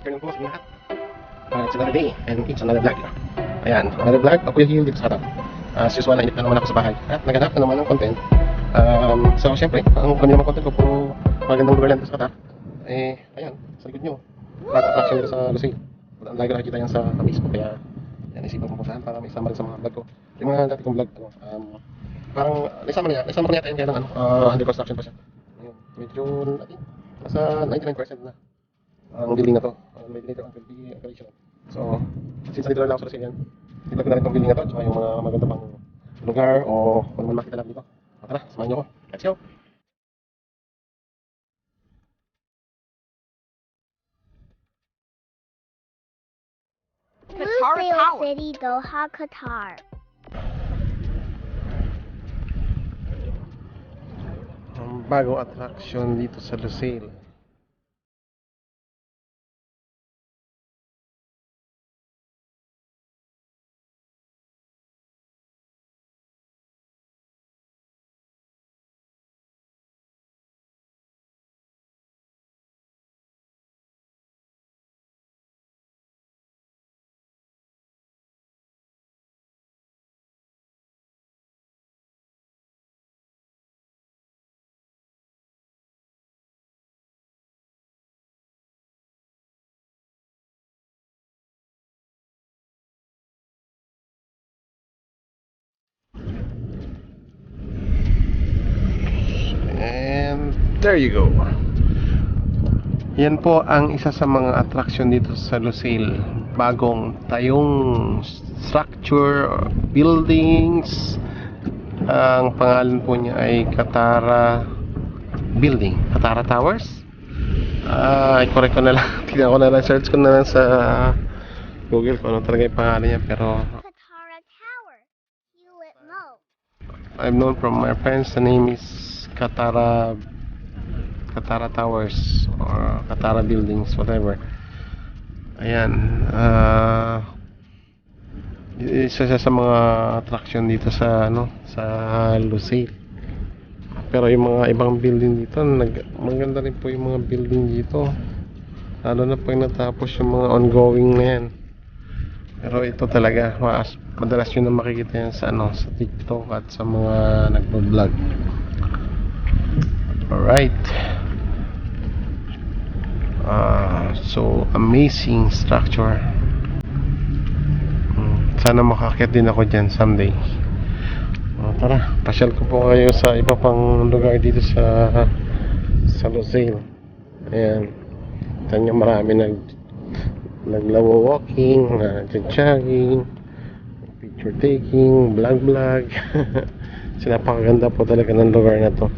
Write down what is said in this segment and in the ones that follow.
afternoon po sa inyo lahat. It's another day and it's another vlog. Ayan, another vlog. Ako yung Hill dito sa harap. As usual, nainip na naman ako sa bahay at naghanap na naman ng content. So, syempre, ang kami naman content ko puro magandang lugar lang dito sa harap. Ayan, sa likod nyo. Flag attraction dito sa Lucille. Ang lagi nakikita yan sa Facebook. Kaya, yan, isipan ko puntahan para may isama rin sa mga vlog ko. Yung mga dati kong vlog, parang, naisama ko na yata yun kaya lang, under construction pa siya. Ayun, medyo, I think, nasa 99% na ang building na to. May later on will be operational. So, since nandito lang ako sa Lucille yan, tignan ko na rin itong building na to, tsaka yung mga maganda pang lugar o kung naman makita lang dito. Tara, samahan nyo ko. Let's go! Qatar Tower. City, Doha, Qatar. Ang bagong attraction dito sa Lucille. And there you go. Yan po ang isa sa mga attraction dito sa Lucille. Bagong tayong structure, buildings. Ang pangalan po niya ay Katara Building, Katara Towers. I-correct ko na lang. Tignan ko na lang, search ko na lang sa Google kung ano talaga yung pangalan niya. Pero Qatar Tower. Hewlett Mo. I've known from my friends the name is Katara Towers or Katara Buildings, whatever. Ayan, isa siya sa mga attraction dito sa sa Lucille. Pero yung mga ibang building dito, maganda rin po yung mga building dito. Lalo na pag natapos yung mga ongoing na yan. Pero ito talaga, madalas yun na makikita yan sa sa TikTok at sa mga nagbo-vlog. Alright. So amazing structure. Sana makakit din ako dyan someday. Tara, pasyal ko po kayo sa iba pang lugar dito sa Lucille. Ayan. Tanya marami naglawo-walking, jogging, picture taking, vlog. Napakaganda po talaga ng lugar na to.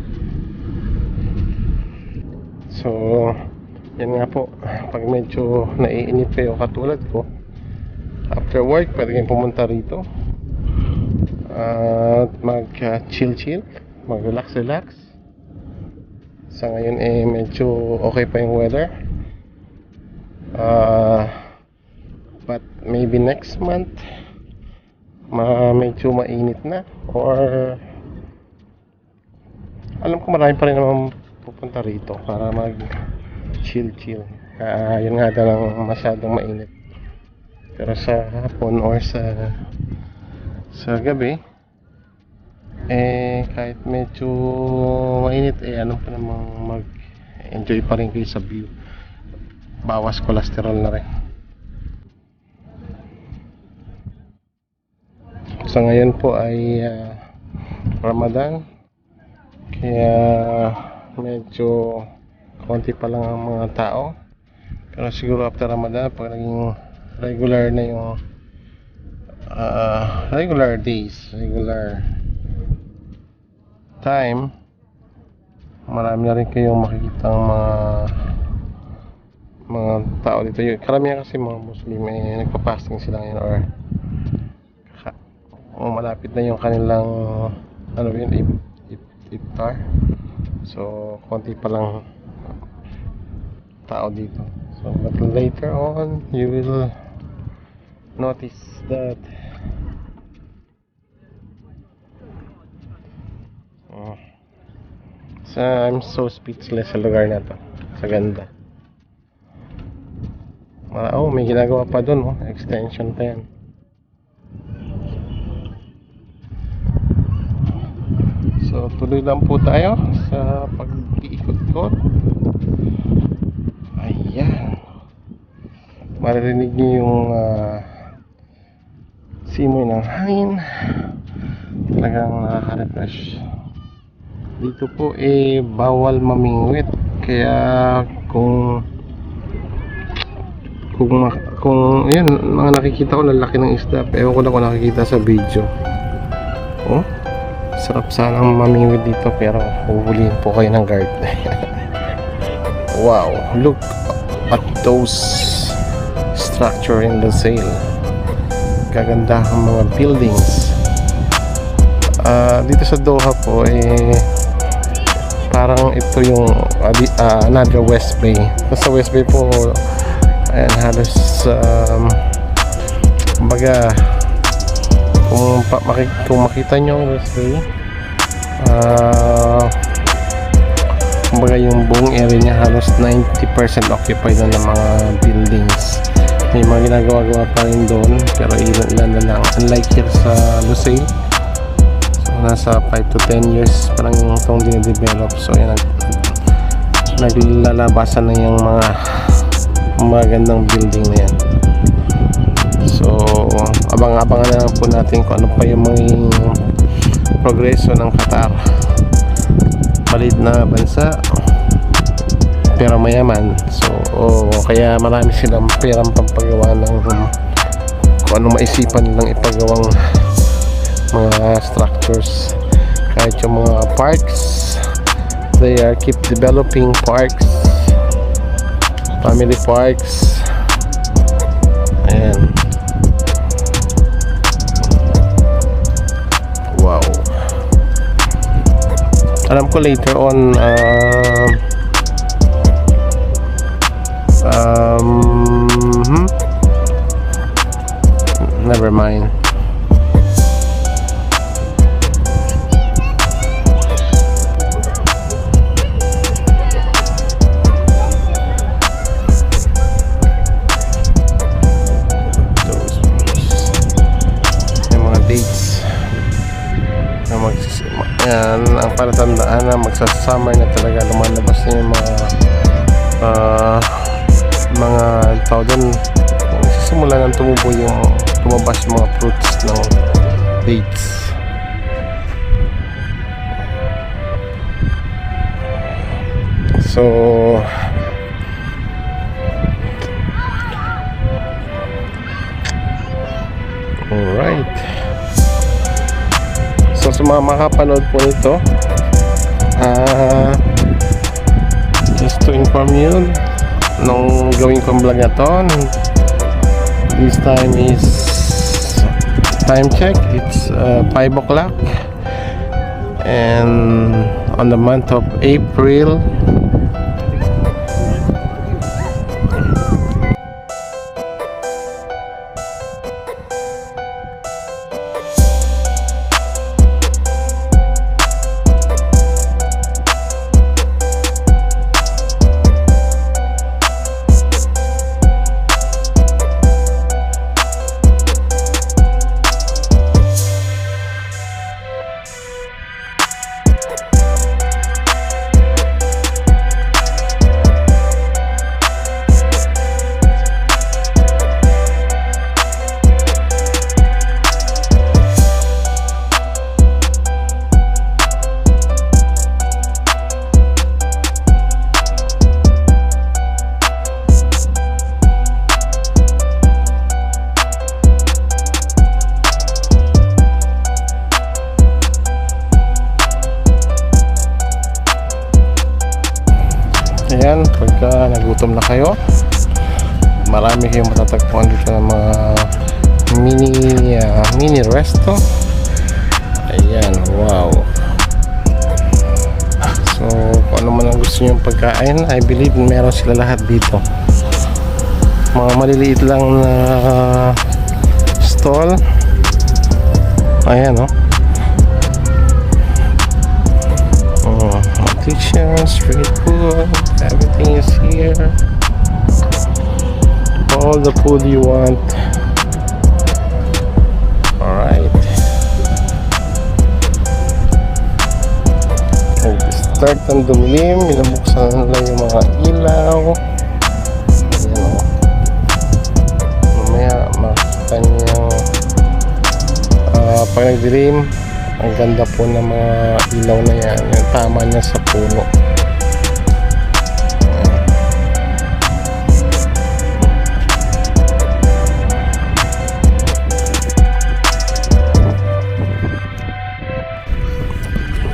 So, yan nga po, pag medyo naiinip kayo katulad ko, after work, pwede kayong pumunta rito at mag-chill, mag-relax. Sa ngayon medyo okay pa yung weather, but maybe next month medyo mainit na, or alam ko marami pa rin naman pupunta rito para mag-chill. Yun nga daw lang masyadong mainit. Pero sa hapon or sa gabi, kahit medyo mainit, ano pa namang mag-enjoy pa rin kayo sa view. Bawas cholesterol na rin. So ngayon po ay Ramadan, kaya medyo konti pa lang ang mga tao. Pero siguro after Ramadan, pag naging regular na yung regular days, regular time, marami na rin kayong makikita ang mga tao dito. Karamihan kasi mga Muslim, nagpa-fasting sila ngayon, or malapit na yung kanilang iftar. So konti pa lang tao dito. So but later on you will notice that I'm so speechless sa lugar na to. Sa ganda. Oh, may ginagawa pa dun, oh. Extension pa yan. So, tuloy lang po tayo sa pag-iikot-ikot. Ayan. Maririnig nyo yung simoy ng hangin. Talagang nakaka-refresh. Dito po bawal mamingwit. Kaya kung yan, mga nakikita ko lalaki ng isda. Pero ko lang kung nakikita sa video. Oh, sarap sanang mamingwit dito, pero huhulihin po kayo ng guard. Wow, look at those structure in the sail. Gaganda ang mga buildings. Dito sa Doha po parang ito yung another West Bay. Sa West Bay po, ayan, halos kumbaga, kung makita nyo ang West Bay, kumbaga yung buong area niya halos 90% occupied na ng mga buildings. May mga ginagawa-gawa pa rin doon, pero ilan na lang, unlike here sa Lusail. So nasa 5 to 10 years parang itong dinidevelop. So yan, naglalabasan na yung mga magandang building na yan. So abang-abangan na lang po natin kung ano pa yung maging progreso ng Qatar. Maliit na bansa pero mayaman, so kaya marami silang perang pampagawa ng kung ano maisipan nilang ipagawang mga structures. Kahit yung mga parks, they are keep developing parks, family parks. Ayan. Wow. Alam ko later on never mind. Yung mga dates na yan ang palatandaan na magsasummer na talaga, lumalabas na yung mga tao dun, simula nang tumabas yung mga fruits ng dates. So alright, so sa mga makapanood po nito, just to inform you, nung gawin kong vlog na to, this time is time check, it's 5 o'clock and on the month of April. Ayan, pagka nagutom na kayo, marami kayong matatagpuan dito ng mga mini resto. Ayan, wow. So kung ano man ang gusto nyo pagkain, I believe meron sila lahat dito. Mga maliliit lang na stall. Ayan, oh. Kitchen, street food, everything is here. all the food you want. Alright. Start ang dumilim, binubuksan nila yung mga ilaw. Ayan o. Mamaya makikita niyo pag nagdilim, ang ganda po ng mga ilaw na yan. Yung tama niya sa puno.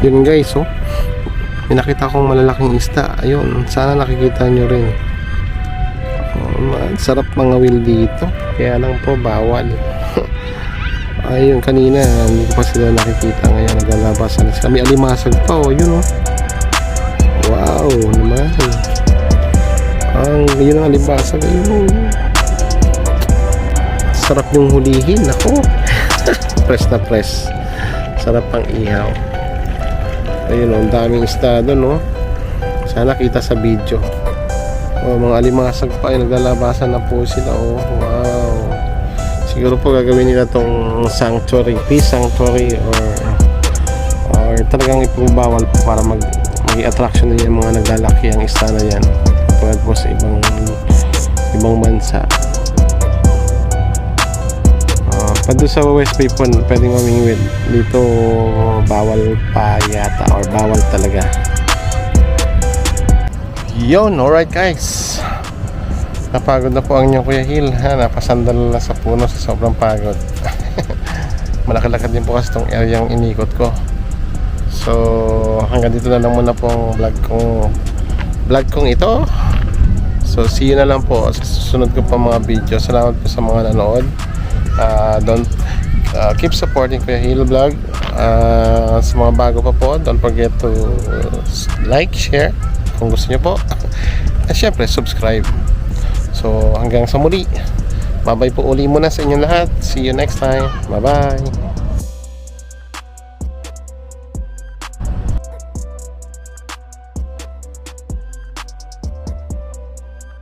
Yun guys, oh. May nakita akong malalaking isda. Ayun, sana nakikita nyo rin. Sarap mga will dito. Kaya lang po, bawal. Ayun, kanina, hindi ko pa sila nakikita. Ngayon, naglalabasan na sila. May alimasag pa, oh. Yun, oh. Wow, naman. Yun ang alimasag. Ayun, oh. Sarap yung hulihin. Ako. Press na press. Sarap pang ihaw. Ayun, ang daming isda doon, no? Sana kita sa video. Mga alimasag pa, naglalabasan na po sila, oh. Wow. Siguro po gagawin nila tong sanctuary, peace sanctuary, or talagang ipubawal po para maging attraction na yung mga naglalaki ang isda na yan. Kapag po sa ibang bansa. Pag sa West Bay po, pwedeng mamingwid. Dito, bawal pa yata or bawal talaga. Yun, alright guys. Napagod na po ang inyong Kuya Hill. Napasandal na sa puno sa sobrang pagod. Malaki-lakad din po kasi itong area yung inikot ko. So, hanggang dito na lang muna po ang vlog kong ito. So, see you na lang po sa susunod ko pa mga video. Salamat po sa mga nanood. Keep supporting Kuya Hill Vlog. Sa mga bago pa po, don't forget to like, share kung gusto nyo po. At syempre, subscribe. So hanggang sa muli, bye bye po uli muna sa inyong lahat. See you next time. Bye bye.